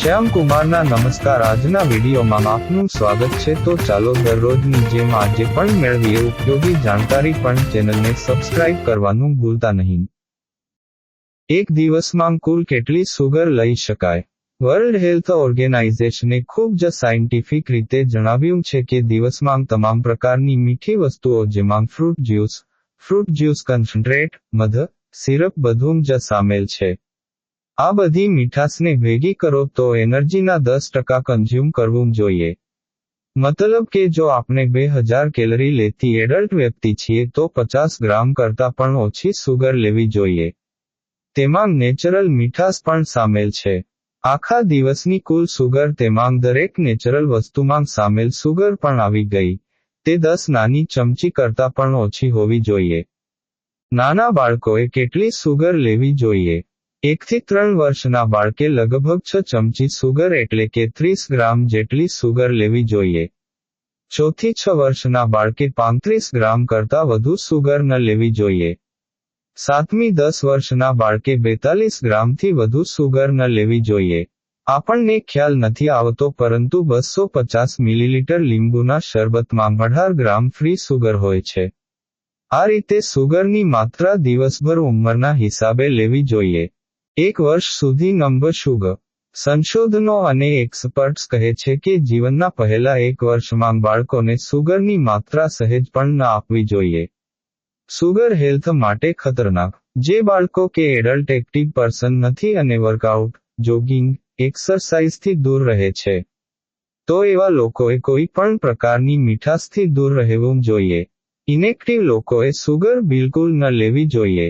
શ્યામ કુમારના નમસ્કાર. આજના વિડીયોમાં આપનું સ્વાગત છે. તો ચાલો દરરોજની જેમ આજે પણ મેળવીએ ઉપયોગી જાણકારી, પણ ચેનલને સબસ્ક્રાઇબ કરવાનું ભૂલતા નહીં. એક દિવસમાં કુલ કેટલી સુગર લઈ શકાય? વર્લ્ડ હેલ્થ ઓર્ગેનાઇઝેશને ખૂબ જ સાયન્ટિફિક રીતે જણાવ્યું છે કે દિવસમાં તમામ પ્રકારની મીઠી વસ્તુઓ, જેમાં ફ્રૂટ જ્યુસ કન્સન્ટ્રેટ, મધ, સિરપ બધું જ સામેલ છે. આ બધી મીઠાશને ભેગી કરો તો એનર્જીના 10% કન્ઝ્યુમ કરવું જોઈએ. મતલબ કે જો આપણે 2000 કેલરી લેતી એડલ્ટ વ્યક્તિ છીએ તો 50 ગ્રામ કરતાં પણ ઓછી સુગર લેવી જોઈએ. તેમાં નેચરલ મીઠાશ પણ સામેલ છે. આખા દિવસની કુલ સુગર, તેમાં દરેક નેચરલ વસ્તુમાં સામેલ સુગર પણ આવી ગઈ, તે 10 નાની ચમચી કરતાં પણ ઓછી હોવી જોઈએ. નાના બાળકોએ કેટલી સુગર લેવી જોઈએ? 1 થી 3 વર્ષના બાળકે લગભગ 6 ચમચી સુગર એટલે કે 30 ગ્રામ જેટલી સુગર લેવી જોઈએ. 4 થી 6 વર્ષના બાળકે 35 ગ્રામ કરતાં વધુ સુગર ન લેવી જોઈએ. 7થી 10 વર્ષના બાળકે 42 ગ્રામથી વધુ સુગર ન લેવી જોઈએ. આપણને ખ્યાલ નથી આવતો, પરંતુ 250 મિલીલીટર લીંબુના શરબતમાં 18 ગ્રામ ફ્રી સુગર હોય છે. આ રીતે સુગરની માત્રા દિવસભર ઉંમરના હિસાબે લેવી જોઈએ. 1 વર્ષ સુધી નંબર સુગર. સંશોધનો અને એક્સપર્ટ્સ કહે છે કે જીવનના પહેલા 1 વર્ષમાં બાળકોને સુગરની માત્રા સહેજ પણ ન આપવી જોઈએ. સુગર હેલ્થ માટે ખતરનાક. જે બાળકો કે એડલ્ટ એક્ટિવ પર્સન નથી અને વર્કઆઉટ, જોગિંગ, એક્સરસાઇઝથી દૂર રહે છે, તો એવા લોકોએ કોઈ પણ પ્રકારની મીઠાશથી દૂર રહેવું જોઈએ. ઇનેક્ટિવ લોકોએ સુગર બિલકુલ ન લેવી જોઈએ.